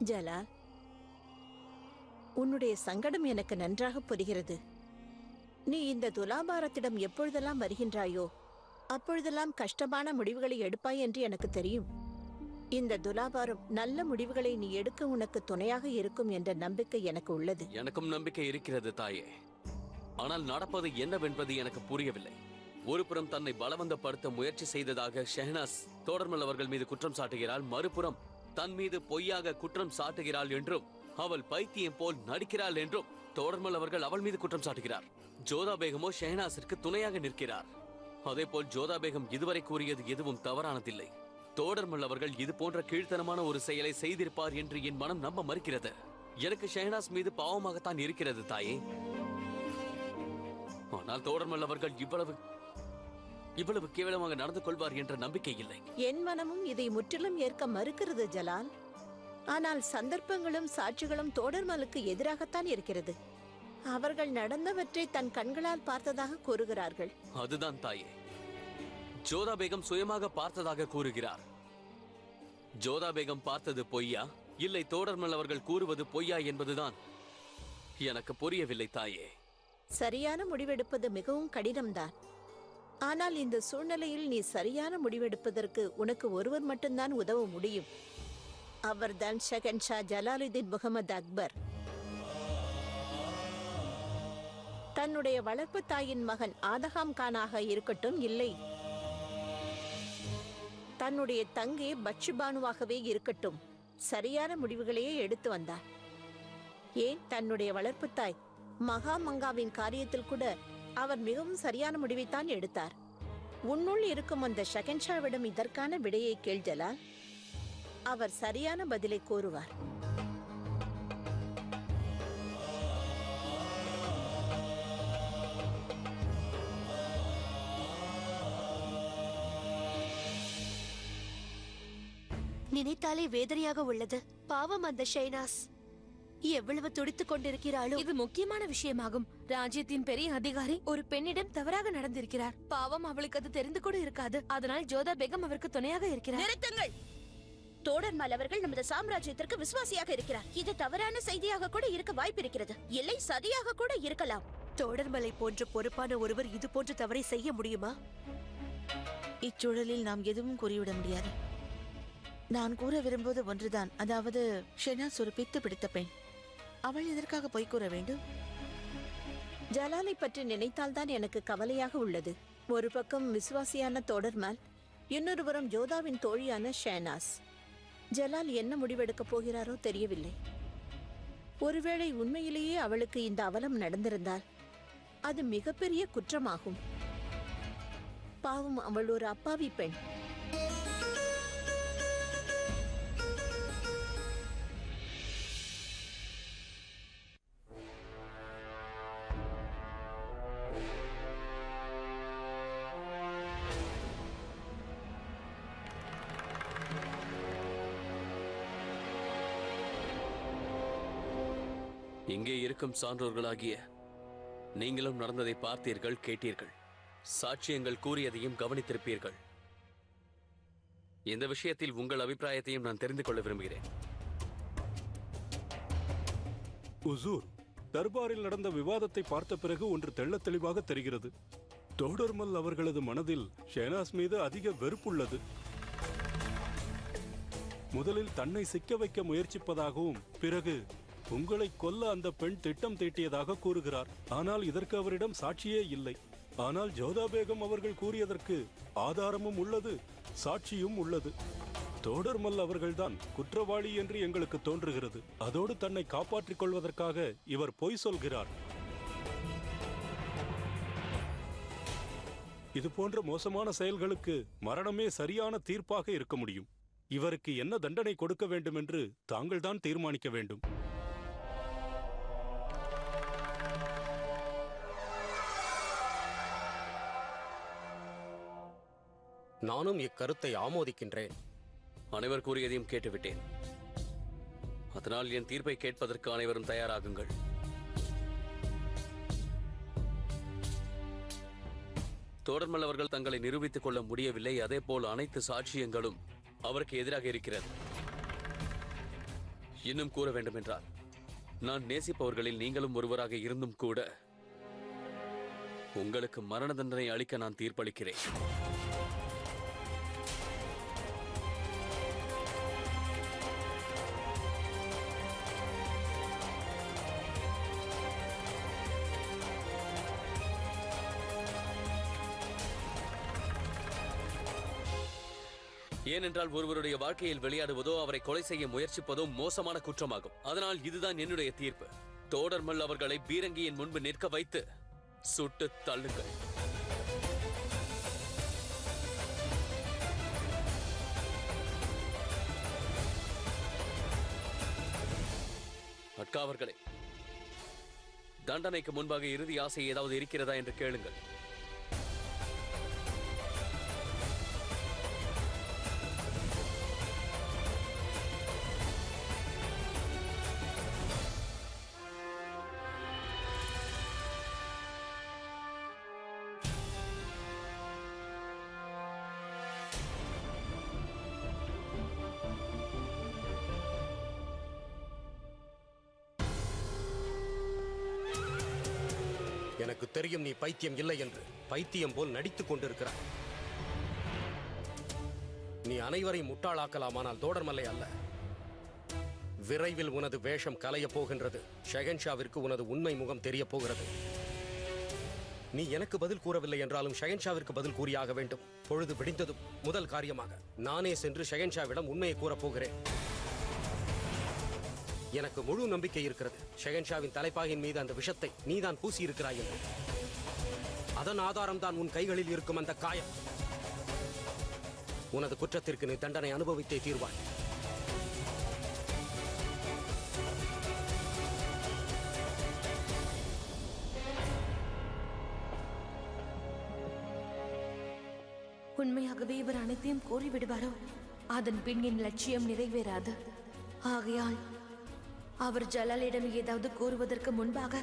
ஜலால், உன்னுடைய சங்கடம் எனக்கு நன்றாக புரிகிறது. நீ இந்த துலாபாரத்திடம் எப்பொழுதெல்லாம் வருகின்றாயோ அப்பொழுதெல்லாம் கஷ்டமான முடிவுகளை எடுப்பாய் என்று எனக்கு தெரியும். இந்த துலாபாரம் நல்ல முடிவுகளை நீ எடுக்க உனக்கு துணையாக இருக்கும் என்ற நம்பிக்கை எனக்கு உள்ளது. எனக்கும் நம்பிக்கை இருக்கிறது தாயே. ஆனால் நடப்பது என்னவென்பது எனக்கு புரியவில்லை. ஒருபுறம் தன்னை பலவந்தப்படுத்த முயற்சி செய்ததாக ஷெஹனாஸ் தோடர்மல் அவர்கள் மீது குற்றம் சாட்டுகிறாள், மறுபுறம் தன் மீது பொய்யாக குற்றம் சாட்டுகிறாள் என்றும் அவள் பைத்தியம் போல் நடிக்கிறாள் என்றும் தோடர்மல் அவர்கள் அவள் மீது குற்றம் சாட்டுகிறார். ஜோதா பேகமோ ஷெஹனாஸிற்கு துணையாக நிற்கிறார். அதே போல் ஜோதா பேகம் இதுவரை கூறியது எதுவும் தவறானதில்லை. தோடர்மல் அவர்கள் இது போன்ற கீழ்த்தனமான ஒரு செயலை செய்திருப்பார் என்று என் மனம் நம்ப மறுக்கிறது. எனக்கு ஷெஹனாஸ் மீது பாவமாகத்தான் இருக்கிறது தாயே. ஆனால் தோடர்மல் அவர்கள் இவ்வளவு கேவலமாக நடந்து கொள்வார் என்ற நம்பிக்கை இல்லை. என் மனமும் இதை முற்றிலும் ஏற்க மறுக்கிறது ஜலால். ஆனால் சந்தர்ப்பங்களும் சாட்சிகளும் தோடர்மலுக்கு எதிராகத்தான் இருக்கிறது. அவர்கள் நடந்தவற்றை தன் கண்களால் பார்த்ததாக கூறுகிறார்கள். அதுதான் தாயே. ஜோதா பேகம் சுயமாக பார்த்ததாக கூறுகிறார். ஜோதா பேகம் பார்த்தது பொய்யா, இல்லை தோடர்மல் அவர்கள் கூறுவது பொய்யா என்பதுதான் எனக்கு புரியவில்லை தாயே. சரியான முடிவெடுப்பது மிகவும் கடினம்தான். ஆனால் இந்த சூழ்நிலையில் நீ சரியான முடிவெடுப்பதற்கு உனக்கு ஒருவர் மட்டும்தான் உதவ முடியும். அவர்தான் ஷெஹன்ஷா ஜலாலுதீன் முகமது அக்பர். தன்னுடைய வளர்ப்பு தாயின் மகன் ஆதகாம் கானாக இருக்கட்டும், இல்லை தன்னுடைய தங்கை பட்சுபானுவாகவே இருக்கட்டும், சரியான முடிவுகளையே எடுத்து வந்தார். ஏன் தன்னுடைய வளர்ப்பு தாய் மகாமங்காவின் காரியத்தில் கூட அவர் மிகவும் சரியான முடிவைத்தான் எடுத்தார். உன்னுள் இருக்கும் அந்த ஷெஹன்ஷாவிடம் இதற்கான விடையை கேள் ஜலால். அவர் சரியான பதிலை கூறுவார். நினைத்தாலே வேதனையாக உள்ளது. பாவம் அந்த ஷெஹனாஸ் எவ்வளவு துடித்துக் கொண்டிருக்கிறாளோ. இது முக்கியமான விஷயமாகும். ராஜ்யத்தின் பெரிய அதிகாரி ஒரு பெண்ணிடம் தவறாக நடந்திருக்கிறார். பாவம், அவளுக்கு அது தெரிந்து கூட இருக்காது. அதனால் ஜோதா பேகம் அவருக்கு துணையாக இருக்கிறார். நிறுத்துங்கள். தோடர்மல் அவர்கள் நமது சாம்ராஜ்யத்திற்கு விசுவாசியாக இருக்கிறார். இது தவறான செய்தியாக கூட இருக்க வாய்ப்பு இருக்கிறது. இல்லை, சதியாக கூட இருக்கலாம். தோடர்மலை போன்ற பொறுப்பான ஒருவர் இது போன்ற தவறை செய்ய முடியுமா? இச்சூழலில் நாம் எதுவும் கூறிவிட முடியாது. நான் கூற விரும்புவது ஒன்றுதான். அதாவது ஷெஹனாஸ் ஒரு பித்து பிடித்த பெண். அவள் எதற்காக பொய் கூற வேண்டும்? ஜலாலை பற்றி நினைத்தால்தான் எனக்கு கவலையாக உள்ளது. ஒரு பக்கம் விசுவாசியான தோடர்மல், இன்னொரு புறம் ஜோதாவின் தோழியான ஷெஹனாஸ். ஜலால் என்ன முடிவெடுக்கப் போகிறாரோ தெரியவில்லை. ஒருவேளை உண்மையிலேயே அவளுக்கு இந்த அவலம் நடந்திருந்தால் அது மிகப்பெரிய குற்றமாகும். பாவம், அவள் ஒரு அப்பாவி பெண். இங்கே இருக்கும் சான்றோர்களாகிய நீங்களும் நடந்ததை பார்த்தீர்கள், கேட்டீர்கள். சாட்சியங்கள் கூறியதையும் கவனித்திருப்பீர்கள். இந்த விஷயத்தில் உங்கள் அபிப்பிராயத்தையும் நான் தெரிந்து கொள்ள விரும்புகிறேன். உசூர், தர்பாரில் நடந்த விவாதத்தை பார்த்த பிறகு ஒன்று தெள்ளத் தெளிவாக தெரிகிறது. தோடர்மல் அவர்களது மனதில் ஷெஹனாஸ் மீது அதிக வெறுப்புள்ளது. முதலில் தன்னை சிக்க வைக்க முயற்சிப்பதாகவும் பிறகு உங்களை கொல்ல அந்த பெண் திட்டம் தீட்டியதாக கூறுகிறார். ஆனால் இதற்கு அவரிடம் சாட்சியே இல்லை. ஆனால் ஜோதா பேகம் அவர்கள் கூறியதற்கு ஆதாரமும் உள்ளது, சாட்சியும் உள்ளது. தோடர்மல் அவர்கள்தான் குற்றவாளி என்று எங்களுக்கு தோன்றுகிறது. அதோடு தன்னை காப்பாற்றிக் கொள்வதற்காக இவர் பொய் சொல்கிறார். இது போன்ற மோசமான செயல்களுக்கு மரணமே சரியான தீர்ப்பாக இருக்க முடியும். இவருக்கு என்ன தண்டனை கொடுக்க வேண்டும் என்று தாங்கள்தான் தீர்மானிக்க வேண்டும். நானும் இக்கருத்தை ஆமோதிக்கின்றேன். அனைவர் கூறியதையும் கேட்டுவிட்டேன். அதனால் என் தீர்ப்பை கேட்பதற்கு அனைவரும் தயாராகுங்கள். தோடர்மல் அவர்கள் தங்களை நிரூபித்துக் கொள்ள முடியவில்லை. அதே போல் அனைத்து சாட்சியங்களும் அவருக்கு எதிராக இருக்கிறது. இன்னும் கூற வேண்டுமென்றால் நான் நேசிப்பவர்களில் நீங்களும் ஒருவராக இருந்தும் கூட உங்களுக்கு மரண தண்டனை அளிக்க நான் தீர்ப்பளிக்கிறேன். ஏனென்றால் ஒருவருடைய வாழ்க்கையில் விளையாடுவதோ அவரை கொலை செய்ய முயற்சிப்பதோ மோசமான குற்றமாகும். அதனால் இதுதான் என்னுடைய தீர்ப்பு. தோடர்மல் அவர்களை பீரங்கியின் முன்பு நிற்க வைத்து சுட்டு தள்ளுங்கள். அக்கா அவர்களே, தண்டனைக்கு முன்பாக இறுதி ஆசை ஏதாவது இருக்கிறதா என்று கேளுங்கள். எனக்கு தெரியும் நீ பைத்தியம் இல்லை என்று. பைத்தியம் போல் நடித்துக் கொண்டிருக்கிறாய். நீ அனைவரையும் முட்டாளாக்கலாமானால் தோடர்மல்லை அல்ல. விரைவில் உனது வேஷம் கலையப் போகின்றது. ஷெஹன்ஷாவிற்கு உனது உண்மை முகம் தெரிய போகிறது. நீ எனக்கு பதில் கூறவில்லை என்றாலும் ஷெஹன்ஷாவிற்கு பதில் கூறியாக வேண்டும். பொழுது விடிந்ததும் முதல் காரியமாக நானே சென்று ஷெஹன்ஷாவிடம் உண்மையை கூறப் போகிறேன். எனக்கு முழு நம்பிக்கை இருக்கிறது. ஷெஹன்ஷாவின் தலைப்பாகின் மீது அந்த விஷத்தை நீதான் பூசி இருக்கிறாய் என்று. அதன் ஆதாரம் தான் உன் கைகளில் இருக்கும் அந்த காயம். உனது குற்றத்திற்கு நீ தண்டனை அனுபவித்தே தீர்வாய். உண்மையாகவே இவர் அனைத்தையும் கூறிவிடுவாரோ? அதன் பின் என் லட்சியம் நிறைவேறாது. ஆகையால் அவர் ஜலாலிடம் ஏதாவது கூறுவதற்கு முன்பாக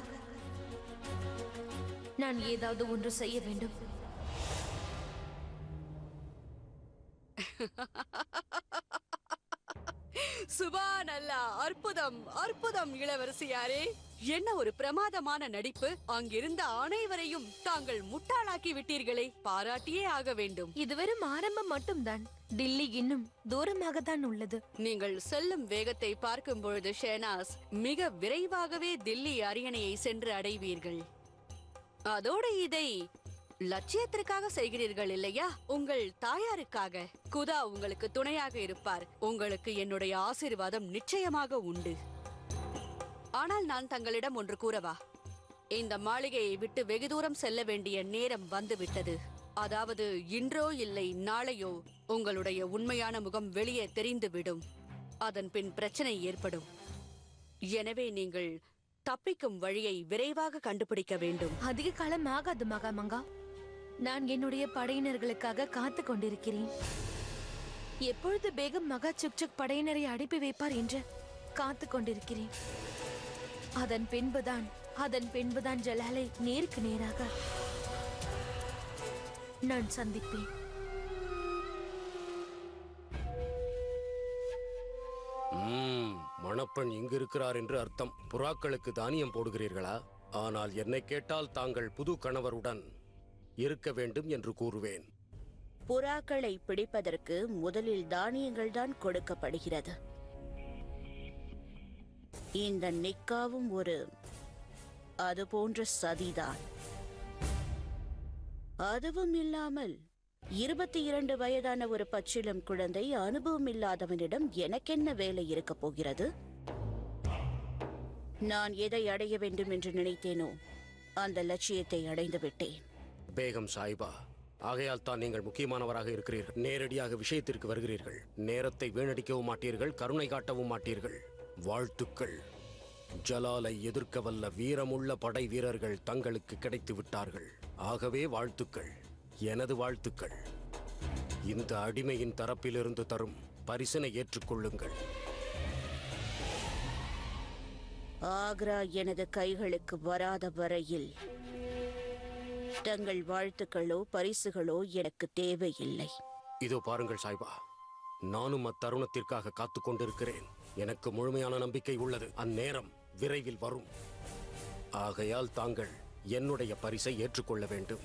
நான் ஏதாவது ஒன்று செய்ய வேண்டும். சுபானல்லா, அற்புதம் அற்புதம் இளவரசியாரே. என்ன ஒரு பிரமாதமான நடிப்பு. அங்கிருந்த அனைவரையும் தாங்கள் முட்டாளாக்கி விட்டீர்களே, பாராட்டியே ஆக வேண்டும். இது வெறும் ஆரம்பம் மட்டும்தான். டில்லி இன்னும் தூரமாகத்தான் உள்ளது. நீங்கள் செல்லும் வேகத்தை பார்க்கும் பொழுது ஷெஹனாஸ், மிக விரைவாகவே தில்லி அரியணையை சென்று அடைவீர்கள். அதோடு இதை லட்சியத்திற்காக செய்கிறீர்கள் இல்லையா? உங்கள் தாயாருக்காக. குதா உங்களுக்கு துணையாக இருப்பார். உங்களுக்கு என்னுடைய ஆசீர்வாதம் நிச்சயமாக உண்டு. ஆனால் நான் தங்களிடம் ஒன்று கூறவா? இந்த மாளிகையை விட்டு வெகு தூரம் செல்ல வேண்டிய நேரம் வந்துவிட்டது. அதாவது இன்றோ இல்லை நாளையோ உங்களுடைய உண்மையான முகம் வெளியே தெரிந்துவிடும். அதன் பின் பிரச்சனை ஏற்படும். எனவே நீங்கள் தப்பிக்கும் வழியை விரைவாக கண்டுபிடிக்க வேண்டும். அதிக காலம் ஆகாது மகாமங்கா. நான் என்னுடைய படையினர்களுக்காக காத்து கொண்டிருக்கிறேன். எப்பொழுது பேகம் மகா சுக்சுக் படையினரை அனுப்பி வைப்பார் என்று காத்து கொண்டிருக்கிறேன். அதன் பின்புதான் ஜலாலை நேருக்கு நேராக நான் சந்திப்பேன். மணப்பெண் இங்கு இருக்கிறார் என்று அர்த்தம். புறாக்களுக்கு தானியம் போடுகிறீர்களா? ஆனால் என்னை கேட்டால் தாங்கள் புது கணவருடன் இருக்க வேண்டும் என்று கூறுவேன். புறாக்களை பிடிப்பதற்கு முதலில் தானியங்கள் தான் கொடுக்கப்படுகிறது. இந்த நிக்காவும் ஒரு அது போன்ற சதிதான். அதுவும் இல்லாமல் 22 வயதான ஒரு பச்சிளம் குழந்தை அனுபவம் இல்லாதவனிடம் எனக்கென்ன வேலை இருக்க போகிறது? நான் எதை அடைய வேண்டும் என்று நினைத்தேனோ அந்த லட்சியத்தை அடைந்து விட்டேன். பேகம் சாயிபா, ஆகையால் தான் நீங்கள் முக்கியமானவராக இருக்கிறீர்கள். நேரடியாக விஷயத்திற்கு வருகிறீர்கள். நேரத்தை வீணடிக்கவும் மாட்டீர்கள், கருணை காட்டவும் மாட்டீர்கள். வாழ்த்துக்கள். ஜலாலை எதிர்க்க வல்ல வீரமுள்ள படை வீரர்கள் தங்களுக்கு கிடைத்து விட்டார்கள். ஆகவே வாழ்த்துக்கள், எனது வாழ்த்துக்கள். இந்த அடிமையின் தரப்பிலிருந்து தரும் பரிசினை ஏற்றுக்கொள்ளுங்கள். ஆக்ரா எனது கைகளுக்கு வராத வரையில் தங்கள் வாழ்த்துக்களோ பரிசுகளோ எனக்கு தேவையில்லை. இதோ பாருங்கள் சாய்பா, நானும் அத்தருணத்திற்காக காத்துக் கொண்டிருக்கிறேன். எனக்கு முழுமையான நம்பிக்கை உள்ளது. அந்நேரம் விரைவில் வரும். ஆகையால் தாங்கள் என்னுடைய பரிசை ஏற்றுக்கொள்ள வேண்டும்.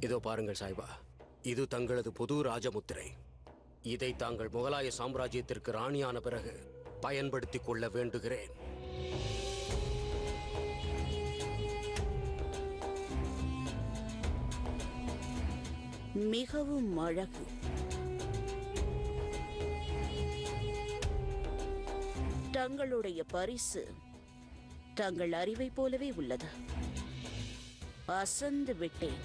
இதோ பாருங்கள் சாய்பா, இது தங்களது புது ராஜமுத்திரை. இதை தாங்கள் முகலாய சாம்ராஜ்யத்திற்கு ராணியான பிறகு பயன்படுத்திக் கொள்ள வேண்டுகிறேன். மிகவும் அழகு. தங்களுடைய பரிசு தங்கள் அறிவை போலவே உள்ளது. அசந்து விட்டேன்.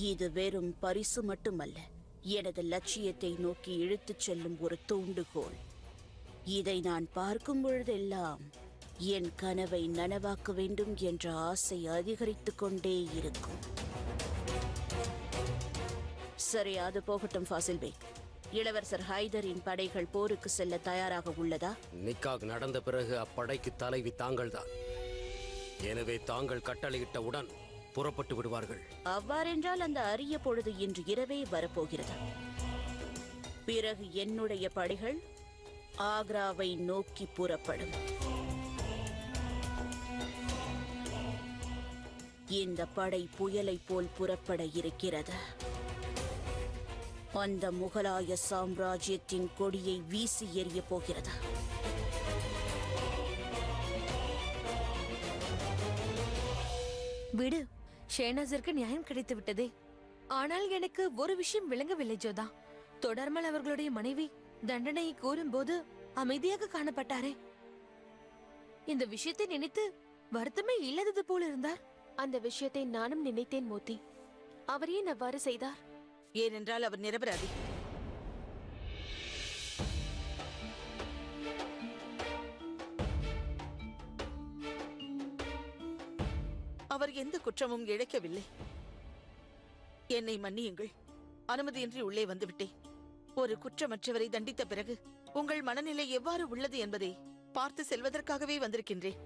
இது வெறும் பரிசு மட்டுமல்ல, எனது லட்சியத்தை நோக்கி இழுத்துச் செல்லும் ஒரு தூண்டுகோல். இதை நான் பார்க்கும் பொழுதெல்லாம் என் கனவை நனவாக்க வேண்டும் என்ற ஆசை அதிகரித்துக் கொண்டே இருக்கும். சரி, அது போகட்டும் ஃபாசில் பேக். இளவரசர் ஹைதரின் படைகள் போருக்கு செல்ல தயாராக உள்ளதா? நிக்காக் நடந்த பிறகு அப்படைக்கு தலைவி தாங்கள்தான். எனவே தாங்கள் கட்டளையிட்டவுடன் புறப்பட்டு விடுவார்கள். அவ்வாறென்றால் அந்த அரிய பொழுது இன்று இரவே வரப்போகிறது. பிறகு என்னுடைய படைகள் ஆக்ராவை நோக்கி புறப்படும். இந்த படை புயலை போல் புறப்பட இருக்கிறது. அந்த முகலாய சாம்ராஜ்யத்தின் கொடியை வீசி எறிய போகிறது. விடு, ஷேனாஸிற்கு நியாயம் கிடைத்து விட்டதே. ஆனால் எனக்கு ஒரு விஷயம் விளங்கவில்லை ஜோதா. தொடர்மல் அவர்களுடைய மனைவி தண்டனையை கூறும்போது அமைதியாக காணப்பட்டாரே. இந்த விஷயத்தை நினைத்து வருத்தமே இல்லாதது போல இருந்தார். அந்த விஷயத்தை நானும் நினைத்தேன் மோத்தி. அவர் ஏன் அவ்வாறு செய்தார்? ஏனென்றால் அவர் நிரபராதி. அவர் எந்த குற்றமும் இழைக்கவில்லை. என்னை மன்னியுங்கள். அனுமதியின்றி உள்ளே வந்துவிட்டேன். ஒரு குற்றமற்றவரை தண்டித்த பிறகு உங்கள் மனநிலை எவ்வாறு உள்ளது என்பதை பார்த்து செல்வதற்காகவே வந்திருக்கின்றேன்.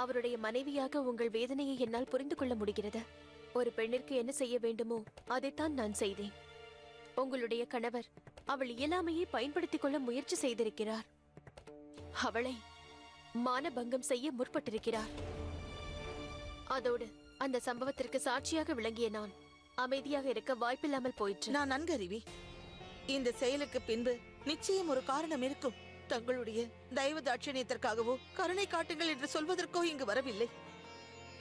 அவருடைய மனைவியாக உங்கள் வேதனையை என்னால் புரிந்து கொள்ள முடிகிறது. ஒரு பெண்ணிற்கு என்ன செய்ய வேண்டுமோ அதைத்தான் நான் செய்தேன். உங்களுடைய கணவர் அவள் இயலாமையை பயன்படுத்திக் கொள்ள முயற்சி செய்திருக்கிறார். அவளை மானபங்கம் செய்ய முற்பட்டிருக்கிறார். அதோடு அந்த சம்பவத்திற்கு சாட்சியாக விளங்கிய நான் அமைதியாக இருக்க வாய்ப்பில்லாமல் போயிற்று. நான் நன்கு அறிவி. இந்த செயலுக்கு பின்பு நிச்சயம் ஒரு காரணம் இருக்கும். தங்களுடைய தயவு தாட்சணியத்திற்காகவோ கருணை காட்டுங்கள் என்று சொல்வதற்கோ இங்கு வரவில்லை.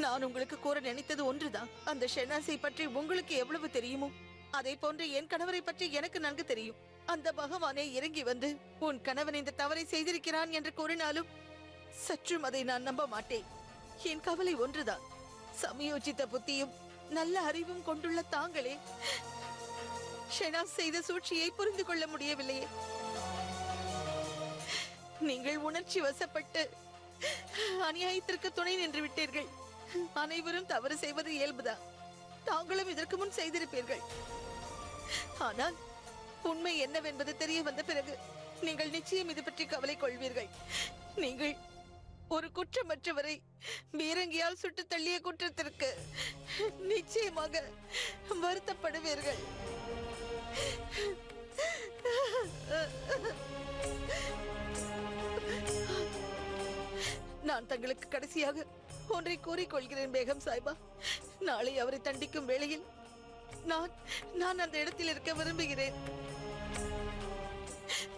நான் உங்களுக்கு கூற நினைத்தது ஒன்றுதான். அந்த ஷெனாஸை பற்றி உங்களுக்கு எவ்வளவு தெரியுமோ அதே போன்று என் கணவரை பற்றி எனக்கு நன்கு தெரியும். அந்த பகவானே இறங்கி வந்து உன் கணவன் இந்த தவறை செய்திருக்கிறான் என்று கூறினாலும் சற்றும் அதை நான் நம்ப மாட்டேன். என் கவலை ஒன்றுதான். சமயோசித்த புத்தியும் நல்ல அறிவும் கொண்டுள்ள தாங்களே ஷெனாஸ் செய்த சூழ்ச்சியை புரிந்து கொள்ள முடியவில்லையே. நீங்கள் உணர்ச்சி வசப்பட்டு அநியாயத்திற்கு துணை நின்று விட்டீர்கள். அனைவரும் தவறு செய்வது இயல்புதான். தாங்களும் இதற்கு முன் செய்திருப்பீர்கள். ஆனால் உண்மை என்னவென்பது தெரிய வந்த பிறகு நீங்கள் நிச்சயம் இது பற்றி கவலை கொள்வீர்கள். நீங்கள் ஒரு குற்றமற்றவரை பீரங்கியால் சுட்டு தள்ளிய குற்றத்திற்கு நிச்சயமாக வருத்தப்படுவீர்கள். நான் தங்களுக்கு கடைசியாக ஒன்றை கூறிக்கொள்கிறேன் பேகம் சாய்பா. நாளை அவரை தண்டிக்கும் வேளையில் நான் அந்த இடத்தில் இருக்க விரும்புகிறேன்.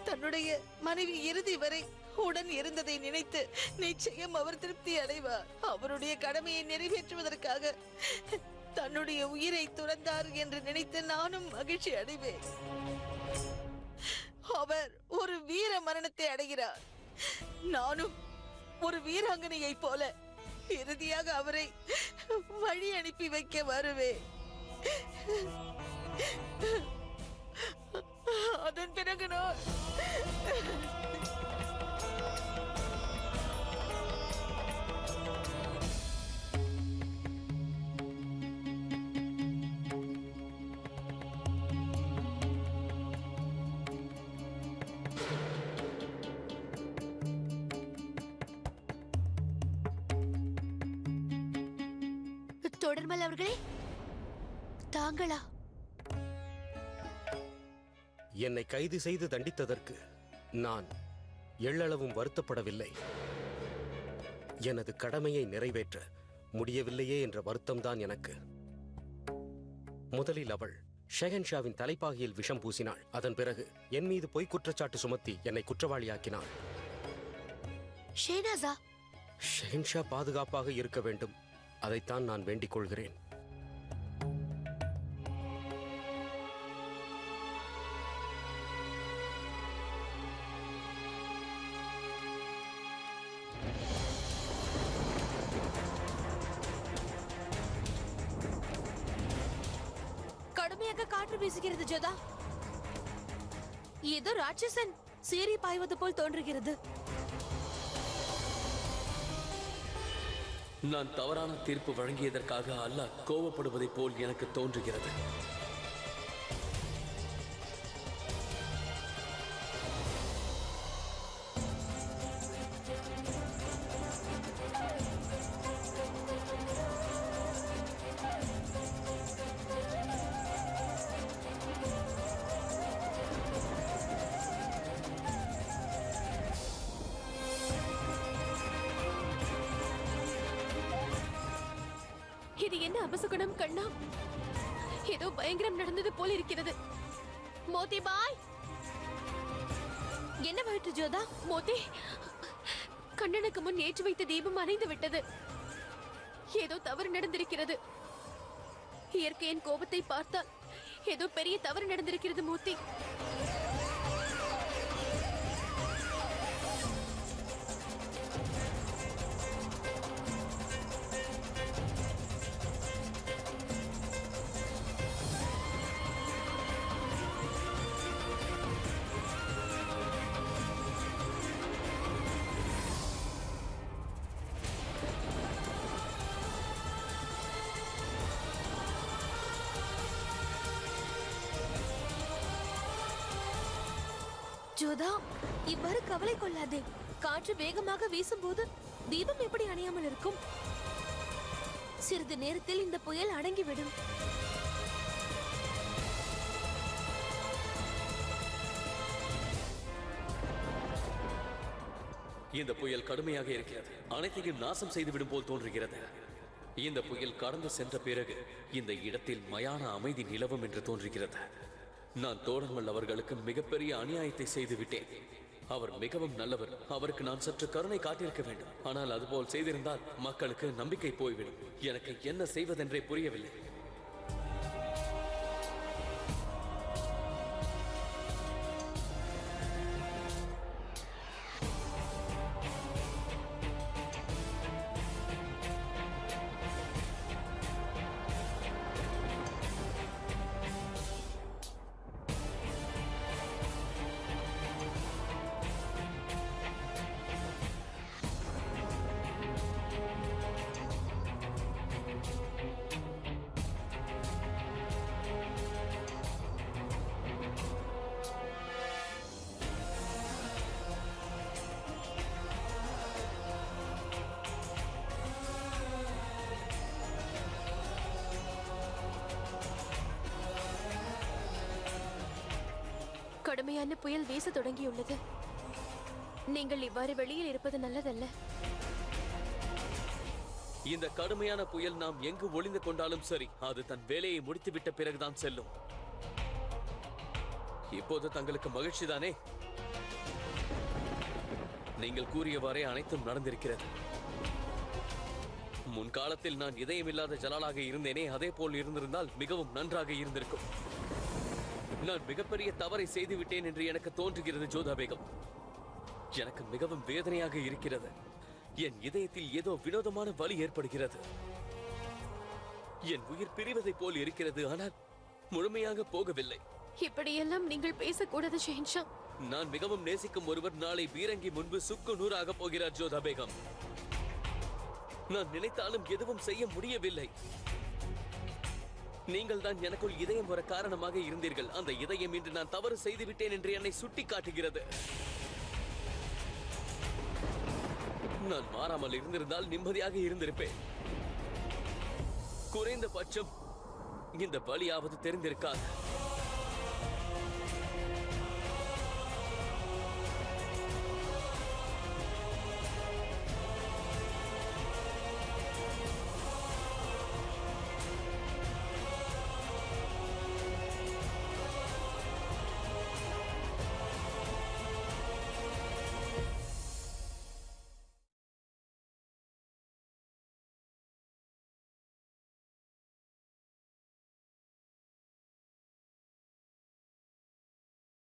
தன்னுடைய மனைவி இறுதி வரை உடன் இருந்ததை நினைத்து நிச்சயம் அவர் திருப்தி அடைவார். அவருடைய கடமையை நிறைவேற்றுவதற்காக தன்னுடைய உயிரை துறந்தார் என்று நினைத்து நானும் மகிழ்ச்சி அடைவேன். அவர் ஒரு வீர மரணத்தை அடைகிறார். நானும் ஒரு வீராங்கனையை போல இறுதியாக அவரை வழி அனுப்பி வைக்க வருவேன். அதன் பிறகு நான் தொடர்மல் அவர்களே, தாங்களா? என்னை கைது செய்து தண்டித்ததற்கு நான் எள்ளளவும் வருத்தப்படவில்லை. எனது கடமையை நிறைவேற்ற முடியவில்லையே என்ற வருத்தம்தான் எனக்கு. முதலில் அவள் ஷெஹன்ஷாவின் தலைப்பாகையில் விஷம் பூசினாள். அதன் பிறகு என் மீது பொய் குற்றச்சாட்டு சுமத்தி என்னை குற்றவாளியாக்கினாள். ஷேனாஸா? ஷெஹன்ஷா பாதுகாப்பாக இருக்க வேண்டும், அதைத்தான் நான் வேண்டிக் கொள்கிறேன். கடுமையாக காற்று வீசுகிறது ஜோதா. ஏதோ ராட்சசன் சீறி பாய்வது போல் தோன்றுகிறது. நான் தவறான தீர்ப்பு வழங்கியதற்காக அல்லாஹ் கோபப்படுவதைப் போல் எனக்கு தோன்றுகிறது. இது என்ன அபசகுணம் கண்ணா? ஏதோ பயங்கரம் நடந்தது போல இருக்கிறது. மோதி பாய், என்ன வயிற்று ஜோதா? மோதி, கண்ணனுக்கு முன் ஏற்றி வைத்த தீபம் அணைந்து விட்டது. ஏதோ தவறு நடந்திருக்கிறது. இயற்கையின் கோபத்தை பார்த்தால் ஏதோ பெரிய தவறு நடந்திருக்கிறது மோதி. ஜோதா, இவ்வாறு கவலை கொள்ளாதே. காற்று வேகமாக வீசும்போது தீபம் எப்படி அணையாமல் இருக்கும்? சிறிது நேரத்தில் இந்த புயல் அடங்கிவிடும். இந்த புயல் கடுமையாக இருக்கிறது. அனைத்தையும் நாசம் செய்துவிடும் போல் தோன்றுகிறது. இந்த புயல் கடந்து சென்ற பிறகு இந்த இடத்தில் மயான அமைதி நிலவும் என்று தோன்றுகிறது. நான் தோடர்மல் அவர்களுக்கு மிகப்பெரிய அநியாயத்தை செய்து விட்டேன். அவர் மிகவும் நல்லவர். அவருக்கு நான் சற்று கருணை காட்டியிருக்க வேண்டும். ஆனால் அதுபோல் செய்திருந்தால் மக்களுக்கு நம்பிக்கை போய்விடும். எனக்கு என்ன செய்வதென்றே புரியவில்லை. கடுமையான புயல் வீச தொடங்கியுள்ளது. நீங்கள் இவ்வாறு வெளியில் இருப்பது நல்லதல்ல. இந்த கடுமையான புயல் நாம் எங்கு ஒளிந்து கொண்டாலும் சரி, அது தன் வேலையை முடித்துவிட்ட பிறகுதான் செல்லும். இப்போது தங்களுக்கு மகிழ்ச்சிதானே? நீங்கள் கூறியவாறே அனைத்தும் நடந்திருக்கிறது. முன்காலத்தில் நான் இதயமில்லாத ஜலாலாக இருந்தேனே, அதே போல் இருந்திருந்தால் மிகவும் நன்றாக இருந்திருக்கும். நான் மிகப்பெரிய தவறை செய்துவிட்டேன் என்று எனக்கு தோன்றுகிறது ஜோதா பேகம். எனக்கு மிகவும் வேதனையாக இருக்கிறது. என் இதயத்தில் ஏதோ வினோதமான வலி ஏற்படுகிறது. என் உயிர் பிரிவதைப் போல் இருக்கிறது, ஆனால் முழுமையாக போகவில்லை. இப்படியெல்லாம் நீங்கள் பேசக்கூடாது ஷெஹன்ஷா. நான் மிகவும் நேசிக்கும் ஒருவர் நாளை பீரங்கி முன்பு சுக்கு நூறாக போகிறார் ஜோதா பேகம். நான் நினைத்தாலும் எதுவும் செய்ய முடியவில்லை. நீங்கள் தான் எனக்குள் இதயம் வர காரணமாக இருந்தீர்கள். அந்த இதயம் இன்று நான் தவறு செய்துவிட்டேன் என்று என்னை சுட்டி காட்டுகிறது. நான் மாறாமல் இருந்திருந்தால் நிம்மதியாக இருந்திருப்பேன். குறைந்தபட்சம் இந்த பலியாவது தெரிந்திருக்காது.